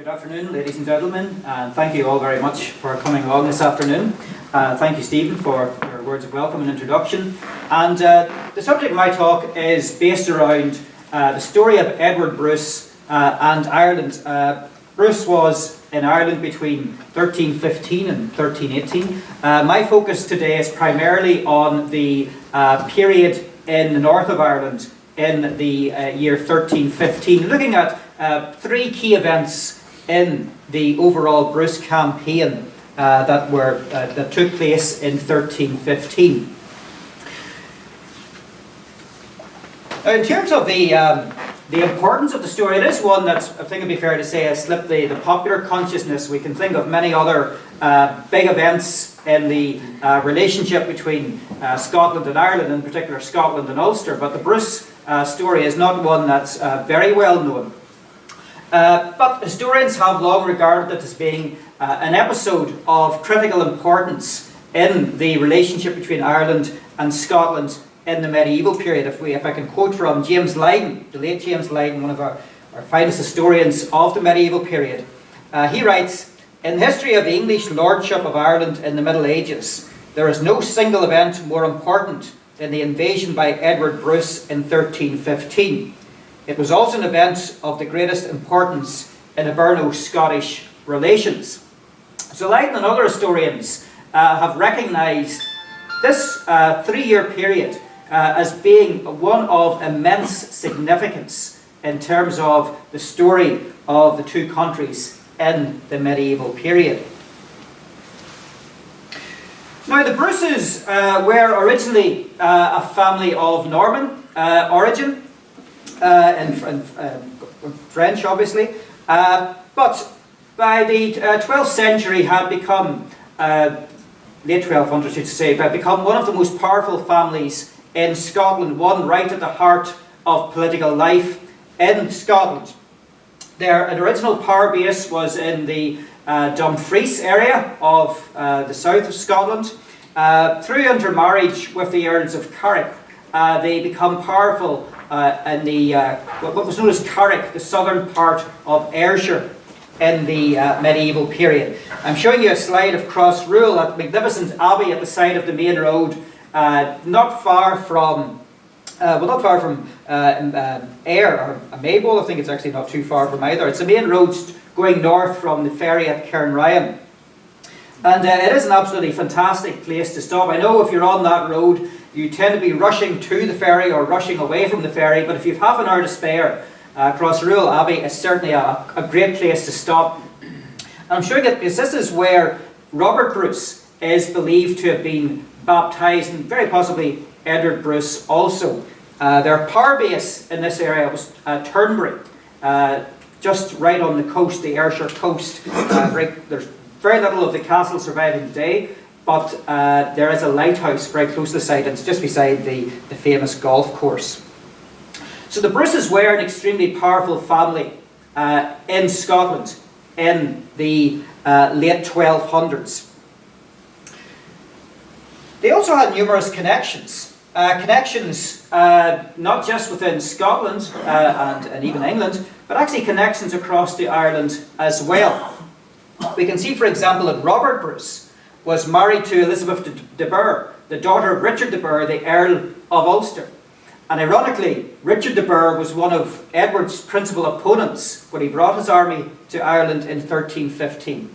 Good afternoon, ladies and gentlemen, and thank you all very much for coming along this afternoon. Thank you, Stephen, for your words of welcome and introduction. And the subject of my talk is based around the story of Edward Bruce and Ireland. Bruce was in Ireland between 1315 and 1318. My focus today is primarily on the period in the north of Ireland in the year 1315, looking at three key events in the overall Bruce campaign that took place in 1315. Now, in terms of the importance of the story, it is one that I think it'd be fair to say has slipped the popular consciousness. We can think of many other big events in the relationship between Scotland and Ireland, in particular Scotland and Ulster, but the Bruce story is not one that's very well known. But historians have long regarded it as being an episode of critical importance in the relationship between Ireland and Scotland in the medieval period. If I can quote from James Lydon, the late James Lydon, one of our finest historians of the medieval period, he writes, "In the history of the English lordship of Ireland in the Middle Ages, there is no single event more important than the invasion by Edward Bruce in 1315. It was also an event of the greatest importance in Iberno-Scottish relations." So Lydon and other historians have recognised this 3-year period as being one of immense significance in terms of the story of the two countries in the medieval period. Now, the Bruces were originally a family of Norman origin, in French obviously, but by the 12th century had become, late 1200s to say, had become one of the most powerful families in Scotland, one right at the heart of political life in Scotland. Their original power base was in the Dumfries area of the south of Scotland. Through intermarriage with the Earls of Carrick, they become powerful in the what was known as Carrick, the southern part of Ayrshire, in the medieval period. I'm showing you a slide of Crossrule, that magnificent abbey at the side of the main road, not far from Ayr or Maybole. I think it's actually not too far from either. It's the main road going north from the ferry at Cairnryan. And it is an absolutely fantastic place to stop. I know if you're on that road, you tend to be rushing to the ferry or rushing away from the ferry, but if you've half an hour to spare, Crossrule Abbey is certainly a great place to stop. And I'm showing it because this is where Robert Bruce is believed to have been baptised, and very possibly Edward Bruce also. Their power base in this area was Turnberry, just right on the coast, the Ayrshire coast. There's very little of the castle surviving today, but there is a lighthouse very close to the site, and it's just beside the famous golf course. So the Bruces were an extremely powerful family in Scotland in the late 1200s. They also had numerous connections. Not just within Scotland and even England, but actually connections across to Ireland as well. We can see, for example, that Robert Bruce was married to Elizabeth de Burgh, the daughter of Richard de Burgh, the Earl of Ulster. And ironically, Richard de Burgh was one of Edward's principal opponents when he brought his army to Ireland in 1315.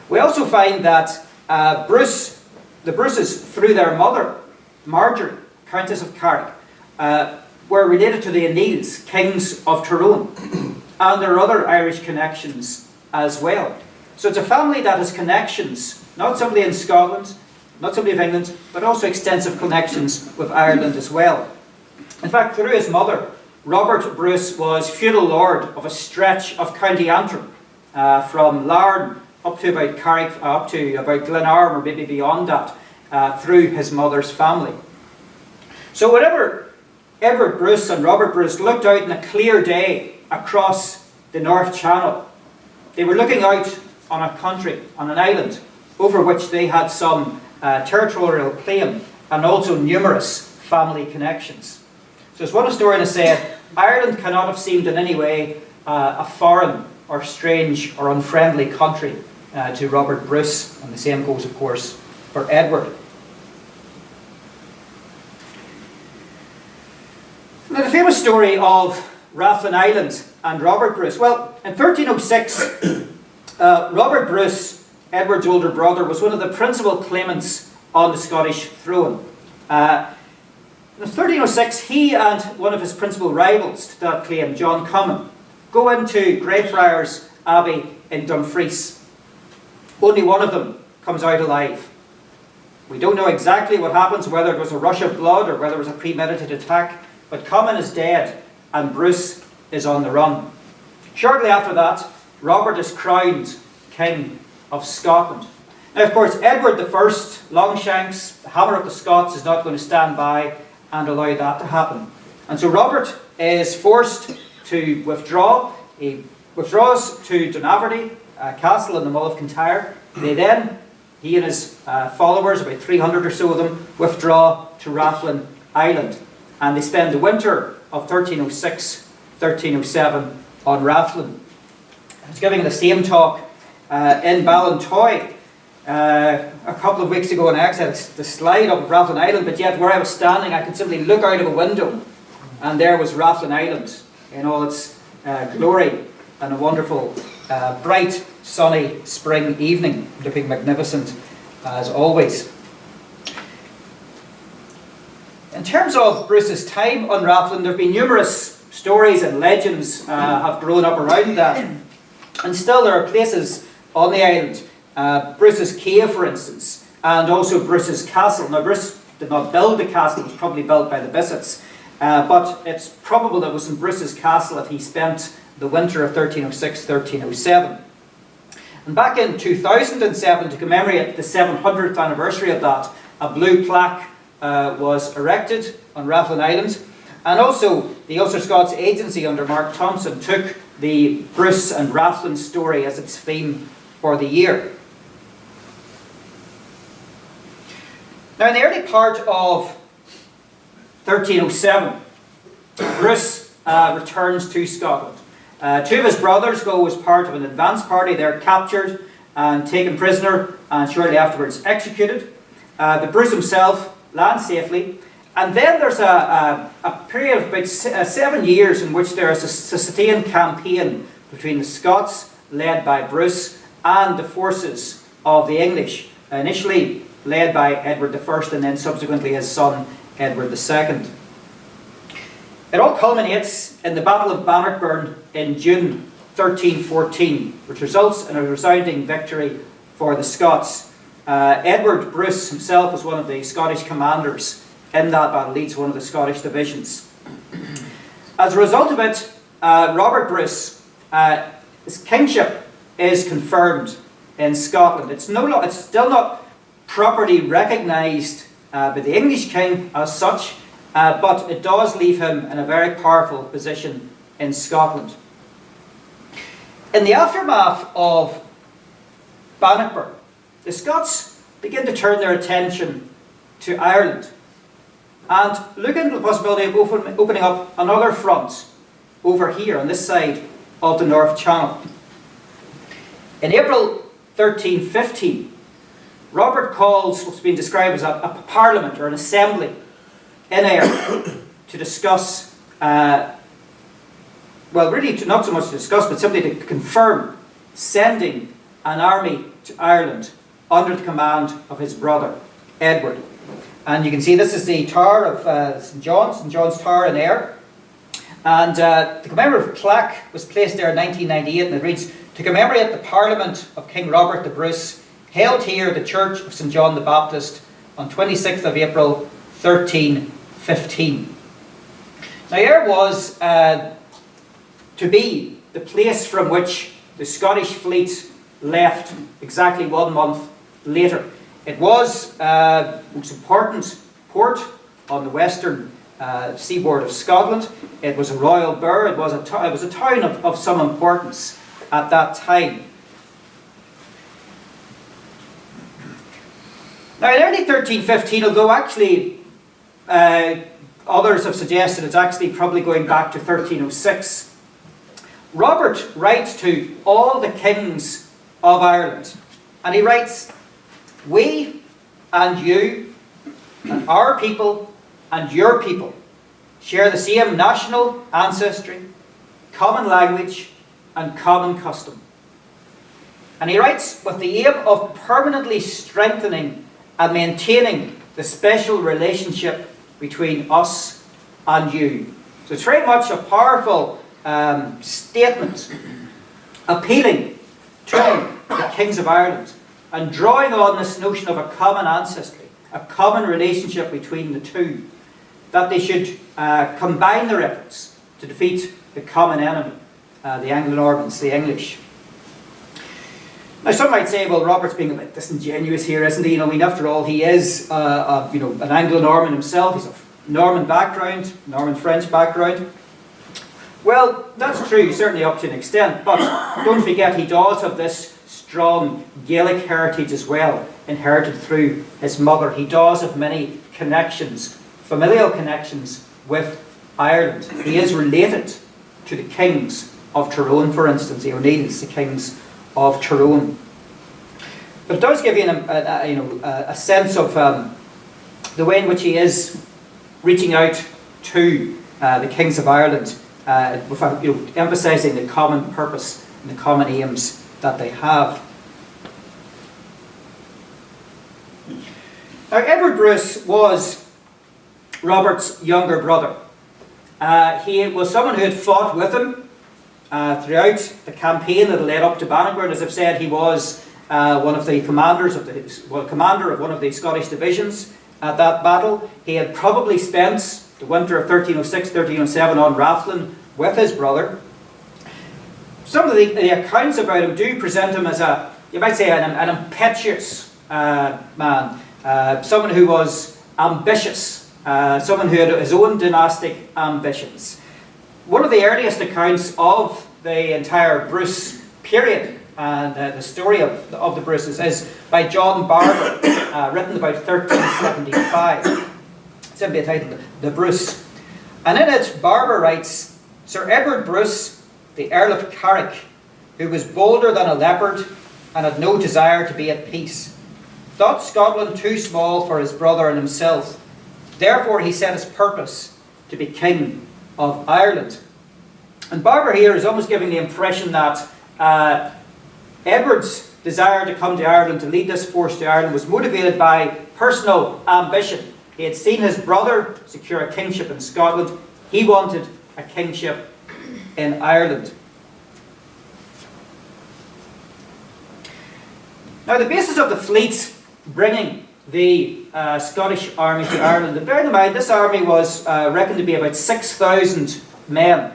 We also find that the Bruces, through their mother, Marjorie, Countess of Carrick, were related to the O'Neills, kings of Tyrone. And there are other Irish connections as well. So it's a family that has connections, not simply in Scotland, not simply of England, but also extensive connections with Ireland as well. In fact, through his mother, Robert Bruce was feudal lord of a stretch of County Antrim, from Larne up to about Carrick, up to about Glenarm, or maybe beyond that, through his mother's family. So whenever Edward Bruce and Robert Bruce looked out on a clear day across the North Channel, they were looking out on a country, on an island, over which they had some territorial claim and also numerous family connections. So as one historian has said, Ireland cannot have seemed in any way a foreign or strange or unfriendly country to Robert Bruce, and the same goes, of course, for Edward. Now, the famous story of Rathlin Island and Robert Bruce. Well, in 1306, Robert Bruce, Edward's older brother, was one of the principal claimants on the Scottish throne. In 1306, he and one of his principal rivals to that claim, John Comyn, go into Greyfriars Abbey in Dumfries. Only one of them comes out alive. We don't know exactly what happens, whether it was a rush of blood or whether it was a premeditated attack, but Comyn is dead and Bruce is on the run. Shortly after that, Robert is crowned King of Scotland. Now, of course, Edward I, Longshanks, the Hammer of the Scots, is not going to stand by and allow that to happen. And so Robert is forced to withdraw. He withdraws to Dunaverty, a castle in the Mull of Kintyre. He and his followers, about 300 or so of them, withdraw to Rathlin Island. And they spend the winter of 1306-1307 on Rathlin. I was giving the same talk in Ballintoy a couple of weeks ago, and I actually had the slide up of Rathlin Island, but yet where I was standing I could simply look out of a window and there was Rathlin Island in all its glory, and a wonderful bright sunny spring evening, looking magnificent as always. In terms of Bruce's time on Rathlin, there have been numerous stories and legends have grown up around that, and still there are places on the island. Bruce's Cave, for instance, and also Bruce's Castle. Now, Bruce did not build the castle, it was probably built by the Bissets, but it's probable that it was in Bruce's Castle that he spent the winter of 1306-1307. And back in 2007, to commemorate the 700th anniversary of that, a blue plaque was erected on Rathlin Island, and also the Ulster Scots Agency under Mark Thompson took the Bruce and Rathlin story as its theme for the year. Now, in the early part of 1307, Bruce returns to Scotland. Two of his brothers go as part of an advance party. They're captured and taken prisoner and shortly afterwards executed. But Bruce himself lands safely. And then there's a period of about 7 years in which there is a sustained campaign between the Scots, led by Bruce, and the forces of the English, initially led by Edward I and then subsequently his son Edward II. It all culminates in the Battle of Bannockburn in June 1314, which results in a resounding victory for the Scots. Edward Bruce himself was one of the Scottish commanders in that battle, leads one of the Scottish divisions. As a result of it, Robert Bruce, his kingship is confirmed in Scotland. It's still not properly recognised by the English king as such, but it does leave him in a very powerful position in Scotland. In the aftermath of Bannockburn, the Scots begin to turn their attention to Ireland and look into the possibility of opening up another front over here on this side of the North Channel. In April 1315, Robert calls what's been described as a parliament or an assembly in Ayr to discuss, not so much to discuss, but simply to confirm sending an army to Ireland under the command of his brother, Edward. And you can see this is the Tower of St. John's Tower in Ayr. And the commemorative plaque was placed there in 1998, and it reads, "To commemorate the Parliament of King Robert the Bruce, held here at the Church of St. John the Baptist on 26th of April 1315. Now, Ayr was to be the place from which the Scottish fleet left exactly 1 month later. It was the most important port on the western seaboard of Scotland. It was a royal burgh. It was a town of some importance at that time. Now, in early 1315, although actually others have suggested it's actually probably going back to 1306, Robert writes to all the kings of Ireland, and he writes, "We and you and our people and your people share the same national ancestry, common language and common custom." And he writes, "with the aim of permanently strengthening and maintaining the special relationship between us and you." So it's very much a powerful statement appealing to the kings of Ireland and drawing on this notion of a common ancestry, a common relationship between the two, that they should combine their efforts to defeat the common enemy, the Anglo-Normans, the English. Now, some might say, well, Robert's being a bit disingenuous here, isn't he? After all, he is an Anglo-Norman himself. He's of Norman background, Norman-French background. Well, that's true, certainly up to an extent, but don't forget he does have this strong Gaelic heritage as well, inherited through his mother. He does have many connections, familial connections with Ireland. He is related to the kings of Tyrone, for instance, the O'Neills, the kings of Tyrone. But it does give you a sense of the way in which he is reaching out to the kings of Ireland, emphasising the common purpose and the common aims that they have. Now, Edward Bruce was Robert's younger brother. He was someone who had fought with him throughout the campaign that led up to Bannockburn. As I've said, he was one of the commanders commander of one of the Scottish divisions at that battle. He had probably spent the winter of 1306-1307 on Rathlin with his brother. Some of the accounts about him do present him as you might say, an impetuous man, someone who was ambitious, someone who had his own dynastic ambitions. One of the earliest accounts of the entire Bruce period and the story of the Bruces is by John Barber, written about 1375. Simply titled The Bruce. And in it, Barber writes, "Sir Edward Bruce, the Earl of Carrick, who was bolder than a leopard and had no desire to be at peace, thought Scotland too small for his brother and himself. Therefore he set his purpose to be King of Ireland." And Barber here is almost giving the impression that Edward's desire to come to Ireland, to lead this force to Ireland, was motivated by personal ambition. He had seen his brother secure a kingship in Scotland. He wanted a kingship in Ireland. Now, the basis of the fleet bringing the Scottish army to Ireland, and bear in mind this army was reckoned to be about 6,000 men.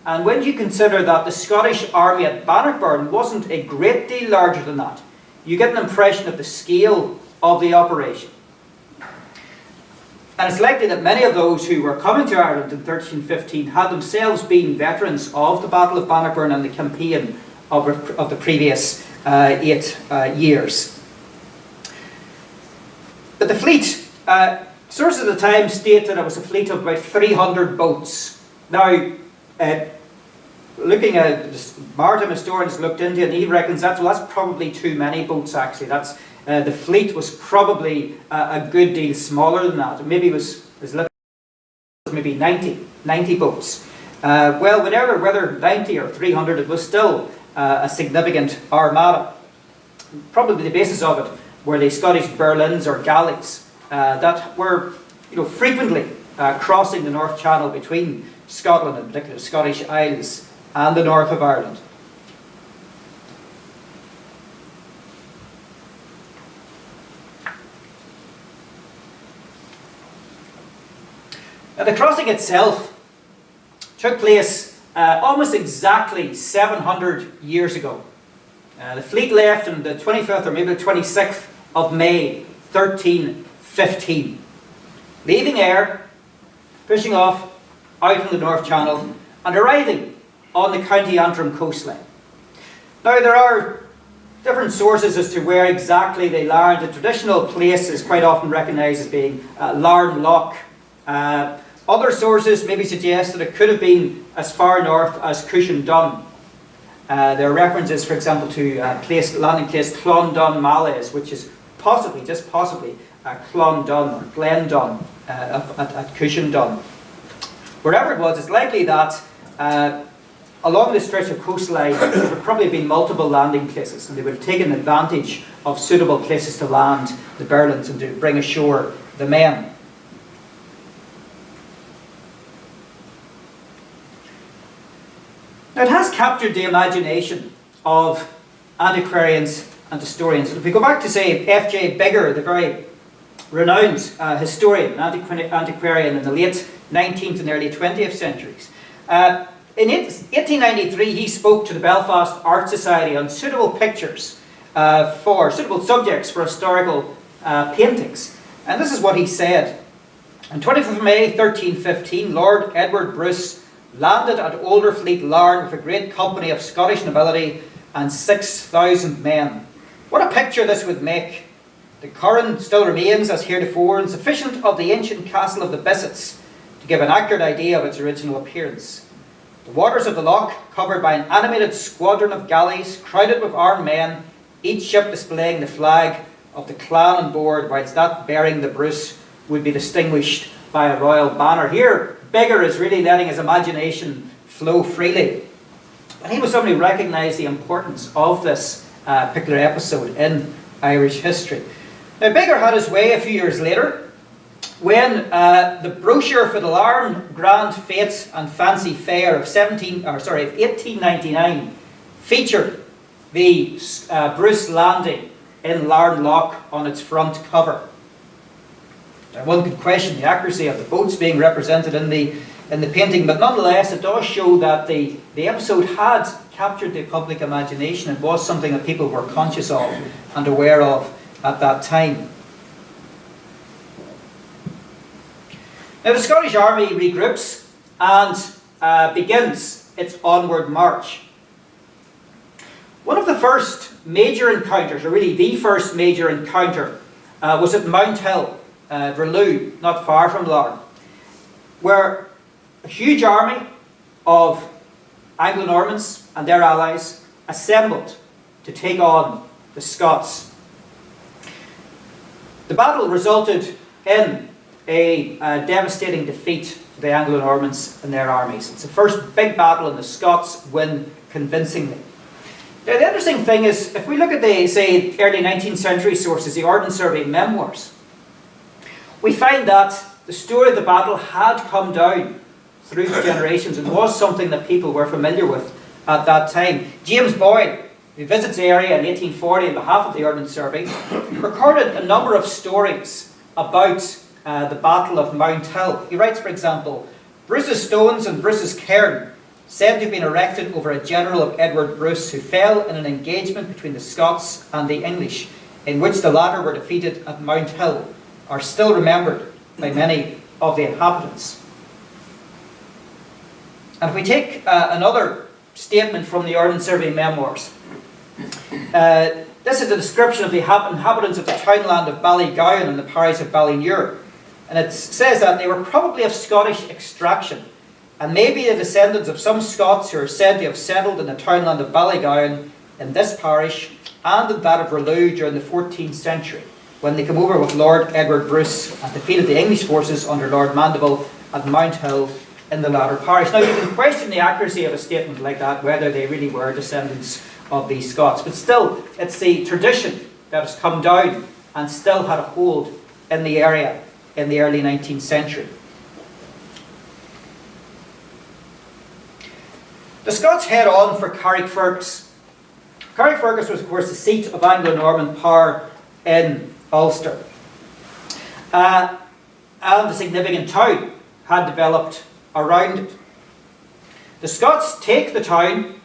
And when you consider that the Scottish army at Bannockburn wasn't a great deal larger than that, you get an impression of the scale of the operation. And it's likely that many of those who were coming to Ireland in 1315 had themselves been veterans of the Battle of Bannockburn and the campaign of the previous 8 years. But the fleet, sources at the time state that it was a fleet of about 300 boats. Now, looking at maritime historians looked into it, and he reckons that's probably too many boats actually. The fleet was probably a good deal smaller than that. Maybe it was maybe 90 boats. Whether 90 or 300, it was still a significant armada. Probably the basis of it were the Scottish Berlins or galleys that were frequently crossing the North Channel between Scotland, in particular the Scottish Isles, and the north of Ireland. Now, the crossing itself took place almost exactly 700 years ago. The fleet left on the 25th or maybe the 26th of May 1315, leaving Ayr, pushing off out in the North Channel and arriving on the County Antrim coastline. Now, there are different sources as to where exactly they landed. The traditional place is quite often recognised as being Larne Loch. Other sources maybe suggest that it could have been as far north as Cushendun. There are references, for example, to landing place Clondon Malays, which is possibly, just possibly, Clondon or Glendon at Cushendun. Wherever it was, it's likely that along this stretch of coastline there would have probably been multiple landing places, and they would have taken advantage of suitable places to land the Berlins and to bring ashore the men. Now, it has captured the imagination of antiquarians and historians. And if we go back to, say, F.J. Bigger, the very renowned historian, antiquarian in the late 19th and early 20th centuries, in 1893 he spoke to the Belfast Art Society on suitable pictures suitable subjects for historical paintings. And this is what he said. On 25th of May 1315, Lord Edward Bruce landed at Olderfleet, Larne, with a great company of Scottish nobility and 6,000 men. What a picture this would make! The current still remains as heretofore, and sufficient of the ancient castle of the Bissets to give an accurate idea of its original appearance. The waters of the loch, covered by an animated squadron of galleys, crowded with armed men, each ship displaying the flag of the clan on board, whilst that bearing the Bruce would be distinguished by a royal banner. Here, Bigger is really letting his imagination flow freely. And he was somebody who recognised the importance of this particular episode in Irish history. Now, Bigger had his way a few years later when the brochure for the Larne Grand Fete and Fancy Fair of 1899 featured the Bruce landing in Larne Loch on its front cover. Now, one could question the accuracy of the boats being represented in the painting, but nonetheless it does show that the episode had captured the public imagination and was something that people were conscious of and aware of at that time. Now, the Scottish Army regroups and begins its onward march. One of the first major encounters, or really the first major encounter, was at Mount Hill, Verloo, not far from Larne, where a huge army of Anglo-Normans and their allies assembled to take on the Scots. The battle resulted in a devastating defeat for the Anglo-Normans and their armies. It's the first big battle, and the Scots win convincingly. Now, the interesting thing is, if we look at the, say, early 19th century sources, the Ardennes Memoirs, we find that the story of the battle had come down through the generations and was something that people were familiar with at that time. James Boyle, who visits the area in 1840 on behalf of the Ardennes Survey, recorded a number of stories about the Battle of Mount Hill. He writes, for example, Bruce's stones and Bruce's cairn, said to have been erected over a general of Edward Bruce, who fell in an engagement between the Scots and the English, in which the latter were defeated at Mount Hill, are still remembered by many of the inhabitants. And if we take another statement from the Ardennes Memoirs, this is a description of the inhabitants of the townland of Ballygowan and the parish of Ballynewer. And it says that they were probably of Scottish extraction, and may be the descendants of some Scots who are said to have settled in the townland of Ballygowan in this parish and in that of Verloo during the 14th century, when they came over with Lord Edward Bruce and defeated the English forces under Lord Mandeville at Mount Hill in the latter parish. Now, you can question the accuracy of a statement like that, whether they really were descendants of these Scots, but still, it's the tradition that has come down and still had a hold in the area in the early 19th century. The Scots head on for Carrickfergus. Carrickfergus was, of course, the seat of Anglo-Norman power in Ulster. And a significant town had developed around it. The Scots take the town,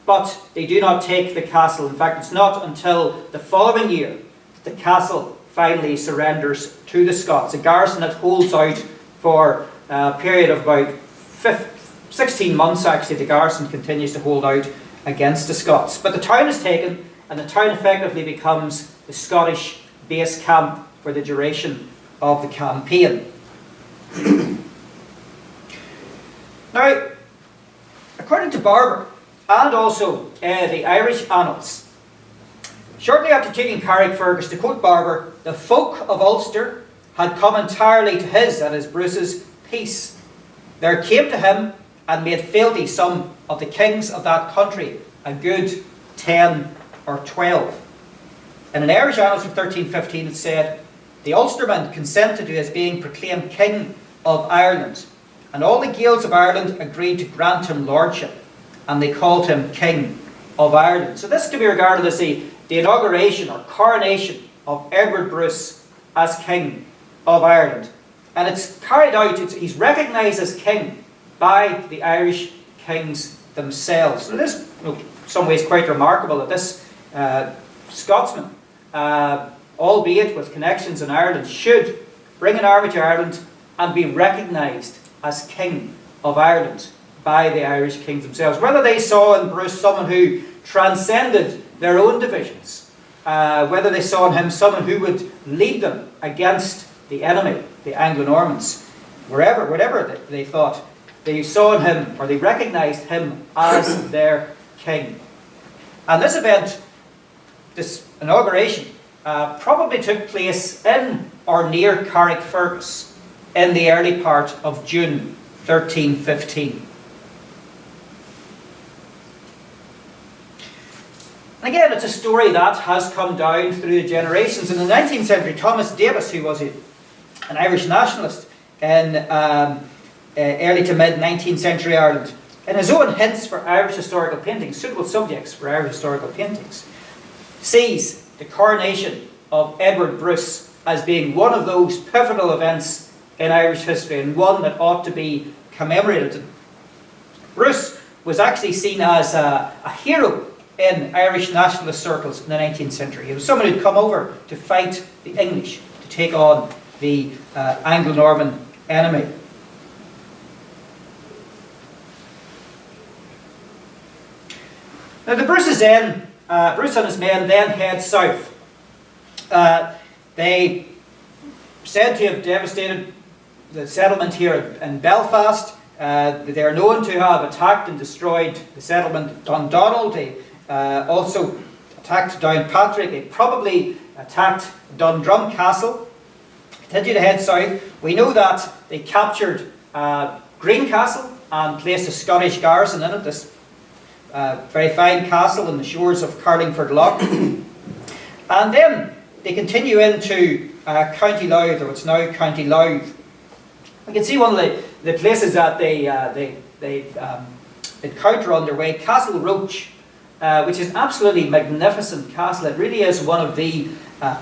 but they do not take the castle. In fact, it's not until the following year that the castle finally surrenders to the Scots. A garrison that holds out for a period of about 16 months, actually. The garrison continues to hold out against the Scots. But the town is taken, and the town effectively becomes the Scottish base camp for the duration of the campaign. Now, according to Barber, and also the Irish annals. Shortly after taking Carrickfergus, to quote Barber, the folk of Ulster had come entirely to his, that is Bruce's, peace. There came to him and made fealty some of the kings of that country, a good 10 or 12. In an Irish annals from 1315 it said, the Ulsterman consented to his being proclaimed King of Ireland, and all the Gaels of Ireland agreed to grant him lordship, and they called him King of Ireland. So this is to be regarded as the inauguration or coronation of Edward Bruce as King of Ireland. And it's carried out, he's recognised as king by the Irish kings themselves. So it is, in some ways, quite remarkable that this Scotsman, albeit with connections in Ireland, should bring an army to Ireland and be recognised as King of Ireland by the Irish kings themselves. Whether they saw in Bruce someone who transcended their own divisions, whether they saw in him someone who would lead them against the enemy, the Anglo-Normans, whatever they thought, they saw in him, or they recognised him as their king. And this event, this inauguration, probably took place in or near Carrickfergus in the early part of June 1315. And again, it's a story that has come down through the generations. In the 19th century, Thomas Davis, who was an Irish nationalist in early to mid 19th century Ireland, in his own hints for Irish historical paintings, suitable subjects for Irish historical paintings, sees the coronation of Edward Bruce as being one of those pivotal events in Irish history, and one that ought to be commemorated. Bruce was actually seen as a hero in Irish nationalist circles in the 19th century. He was someone who'd come over to fight the English, to take on the Anglo-Norman enemy. Now the Bruce and his men then head south. They said to have devastated the settlement here in Belfast. They are known to have attacked and destroyed the settlement Dundonald. They also attacked Downpatrick. They probably attacked Dundrum Castle. Continue to head south. We know that they captured Greencastle and placed a Scottish garrison in it, this very fine castle on the shores of Carlingford Lough. And then they continue into County Louth, or it's now County Louth. We can see one of the places that they encounter on their way, Castle Roach, which is an absolutely magnificent castle. It really is one of the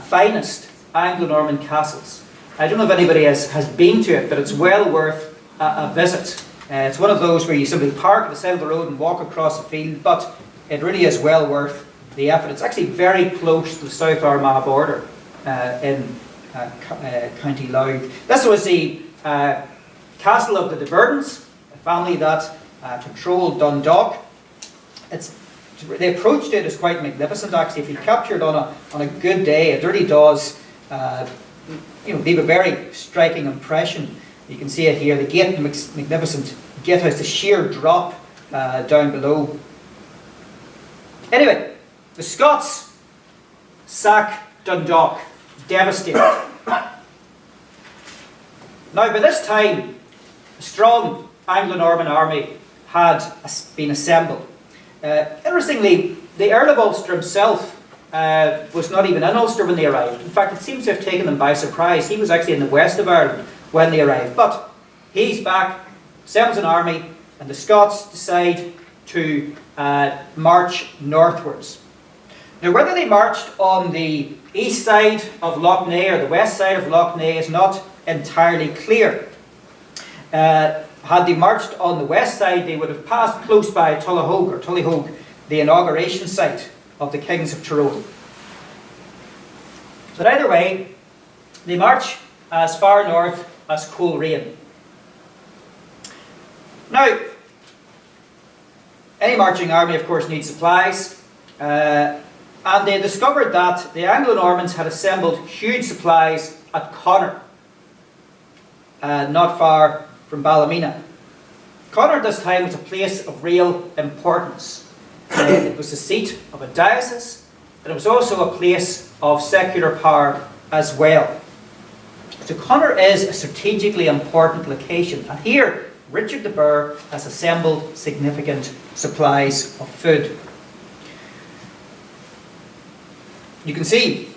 finest Anglo-Norman castles. I don't know if anybody has been to it, but it's well worth a visit. It's one of those where you simply park at the side of the road and walk across the field, but it really is well worth the effort. It's actually very close to the South Armagh border in County Louth. This was the castle of the De Verdens, a family that controlled Dundalk. The approach to it is quite magnificent, actually. If you capture it on a good day, it really does leave a very striking impression. You can see it here, the gate, magnificent gatehouse, the sheer drop down below. Anyway, the Scots sack Dundalk, devastated. Now, by this time, a strong Anglo-Norman army had been assembled. Interestingly, the Earl of Ulster himself was not even in Ulster when they arrived. In fact, it seems to have taken them by surprise. He was actually in the west of Ireland when they arrived. But he's back, assembles an army, and the Scots decide to march northwards. Now, whether they marched on the east side of Lough Neagh or the west side of Lough Neagh is not entirely clear. Had they marched on the west side, they would have passed close by Tullyhogue, the inauguration site of the Kings of Tyrone. But either way, they march as far north as Coleraine. Now, any marching army, of course, needs supplies. And they discovered that the Anglo-Normans had assembled huge supplies at Connor, not far from Ballymena. Connor at this time was a place of real importance. It was the seat of a diocese, but it was also a place of secular power as well. So Conor is a strategically important location, and here Richard de Burgh has assembled significant supplies of food. You can see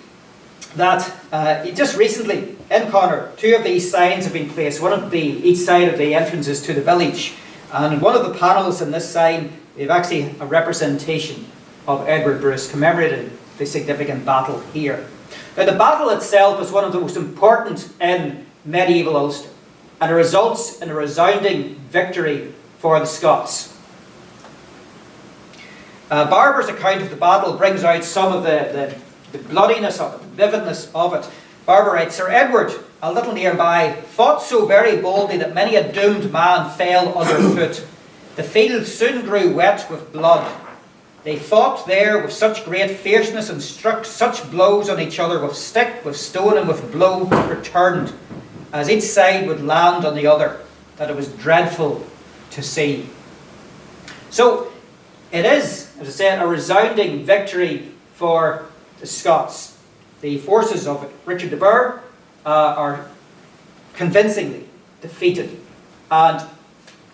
that just recently in Conor, 2 of these signs have been placed, one of each side of the entrances to the village. And in one of the panels in this sign, we have actually a representation of Edward Bruce commemorating the significant battle here. Now, the battle itself is one of the most important in medieval Ulster, and it results in a resounding victory for the Scots. Barber's account of the battle brings out some of the bloodiness of it, the vividness of it. Barber writes, Sir Edward, a little nearby, fought so very boldly that many a doomed man fell underfoot. The field soon grew wet with blood. They fought there with such great fierceness and struck such blows on each other with stick, with stone, and with blow returned, as each side would land on the other, that it was dreadful to see. So it is, as I said, a resounding victory for the Scots. The forces of Richard de Burgh are convincingly defeated, and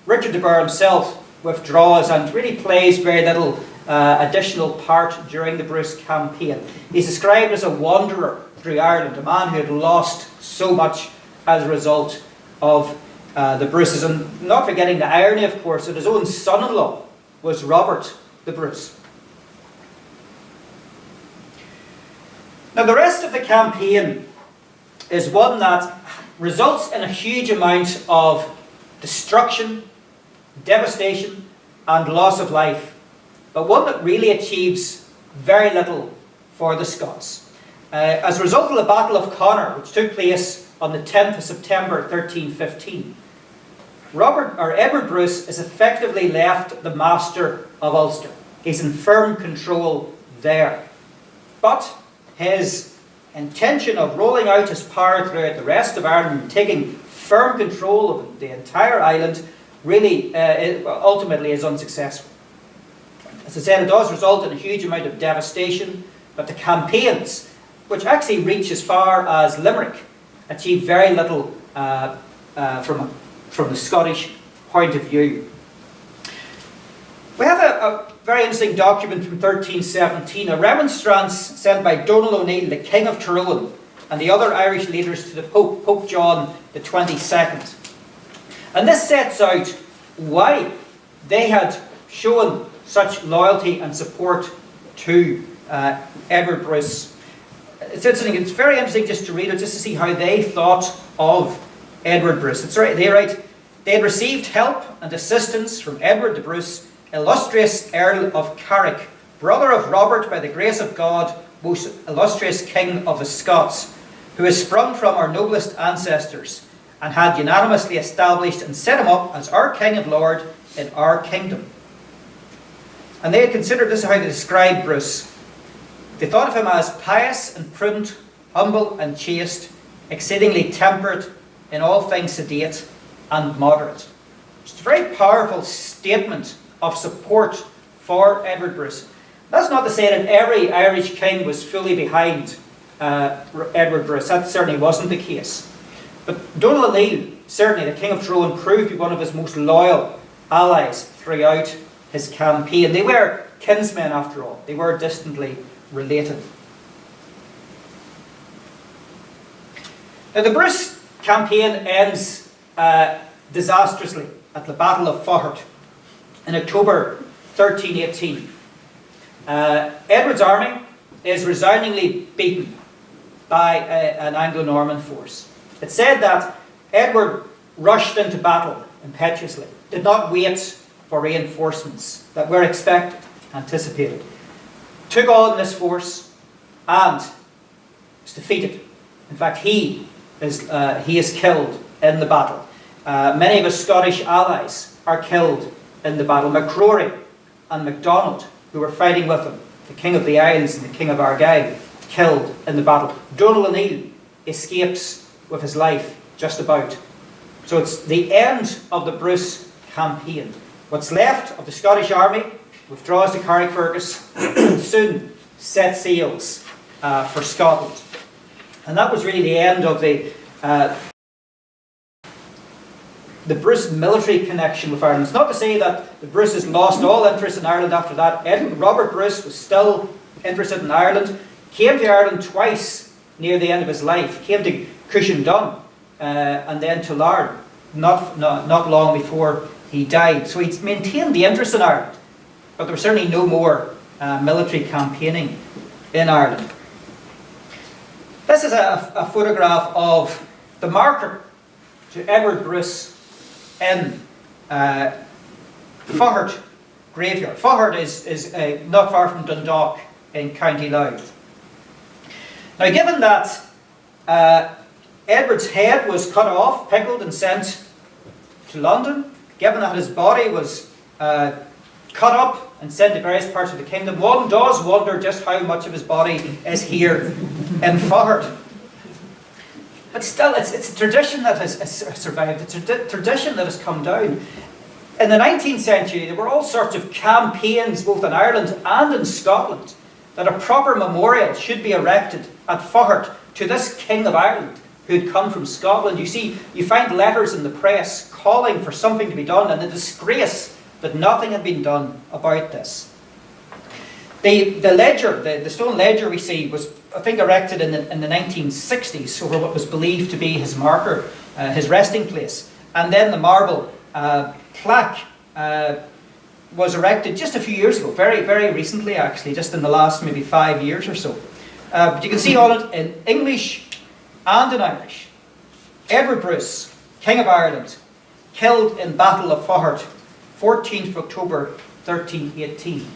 Richard de Burgh himself withdraws and really plays very little additional part during the Bruce campaign. He's described as a wanderer through Ireland, a man who had lost so much as a result of the Bruces, and not forgetting the irony, of course, that his own son-in-law was Robert the Bruce. Now, the rest of the campaign is one that results in a huge amount of destruction, devastation, and loss of life, but one that really achieves very little for the Scots. As a result of the Battle of Conor, which took place on the 10th of September 1315, Edward Bruce is effectively left the master of Ulster. He's in firm control there. But his intention of rolling out his power throughout the rest of Ireland and taking firm control of the entire island really ultimately is unsuccessful. As I said, it does result in a huge amount of devastation, but the campaigns, which actually reach as far as Limerick, achieve very little from the Scottish point of view. We have a very interesting document from 1317, a remonstrance sent by Donald O'Neill, the King of Tyrone, and the other Irish leaders to the Pope, Pope John the 22nd. And this sets out why they had shown such loyalty and support to Edward Bruce. It's interesting, it's very interesting just to read it, just to see how they thought of Edward Bruce. They write, they had received help and assistance from Edward de Bruce, illustrious Earl of Carrick, brother of Robert by the grace of God, most illustrious King of the Scots, who is sprung from our noblest ancestors, and had unanimously established and set him up as our King and Lord in our kingdom. And they had considered, this is how they described Bruce. They thought of him as pious and prudent, humble and chaste, exceedingly temperate, in all things sedate and moderate. It's a very powerful statement of support for Edward Bruce. That's not to say that every Irish king was fully behind Edward Bruce. That certainly wasn't the case. But Donald O'Neill, certainly the King of Tyrone, proved to be one of his most loyal allies throughout his campaign. They were kinsmen after all. They were distantly related. Now, the Bruce campaign ends disastrously at the Battle of Faughart in October 1318. Edward's army is resoundingly beaten by an Anglo-Norman force. It's said that Edward rushed into battle impetuously, did not wait for reinforcements that were expected, anticipated, took on this force and was defeated. In fact, he is killed in the battle. Many of his Scottish allies are killed in the battle. MacRory and MacDonald, who were fighting with him, the King of the Isles and the King of Argyll, killed in the battle. Donald O'Neill escapes with his life, just about. So it's the end of the Bruce campaign. What's left of the Scottish army withdraws to Carrickfergus, and soon set sails for Scotland. And that was really the end of the Bruce military connection with Ireland. It's not to say that the Bruces lost all interest in Ireland after that. Robert Bruce was still interested in Ireland, came to Ireland twice near the end of his life. Came to Cushendun and then to Larne, not long before he died. So he's maintained the interest in Ireland, but there was certainly no more military campaigning in Ireland. This is a photograph of the marker to Edward Bruce in Faughart graveyard. Faughart is not far from Dundalk in County Louth. Now, given that Edward's head was cut off, pickled and sent to London, given that his body was cut up and sent to various parts of the kingdom, one does wonder just how much of his body is here in Faughart. But still, it's a tradition that has survived. It's a tradition that has come down. In the 19th century, there were all sorts of campaigns, both in Ireland and in Scotland, that a proper memorial should be erected at Faughart to this King of Ireland who had come from Scotland. You find letters in the press calling for something to be done, and the disgrace that nothing had been done about this. The ledger, the stone ledger we see, was, I think, erected in the 1960s over what was believed to be his marker, his resting place. And then the marble plaque was erected just a few years ago, very, very recently actually, just in the last maybe 5 years or so. But you can see on it in English and in Irish. Edward Bruce, King of Ireland, killed in Battle of Faughart, 14th of October 1318.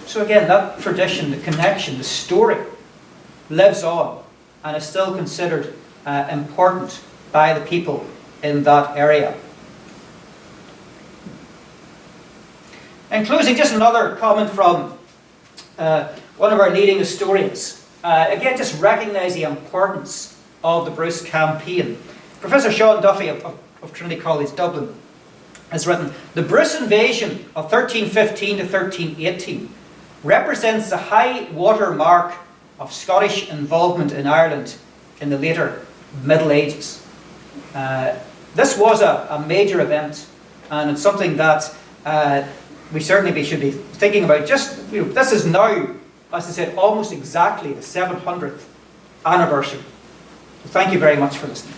So again, that tradition, the connection, the story lives on and is still considered important by the people in that area. In closing, just another comment from one of our leading historians. Again, just recognise the importance of the Bruce campaign. Professor Sean Duffy of Trinity College Dublin has written, "The Bruce invasion of 1315 to 1318 represents the high water mark of Scottish involvement in Ireland in the later Middle Ages." This was a major event, and it's something that we certainly should be thinking about. This is now, as I said, almost exactly the 700th anniversary. So thank you very much for listening.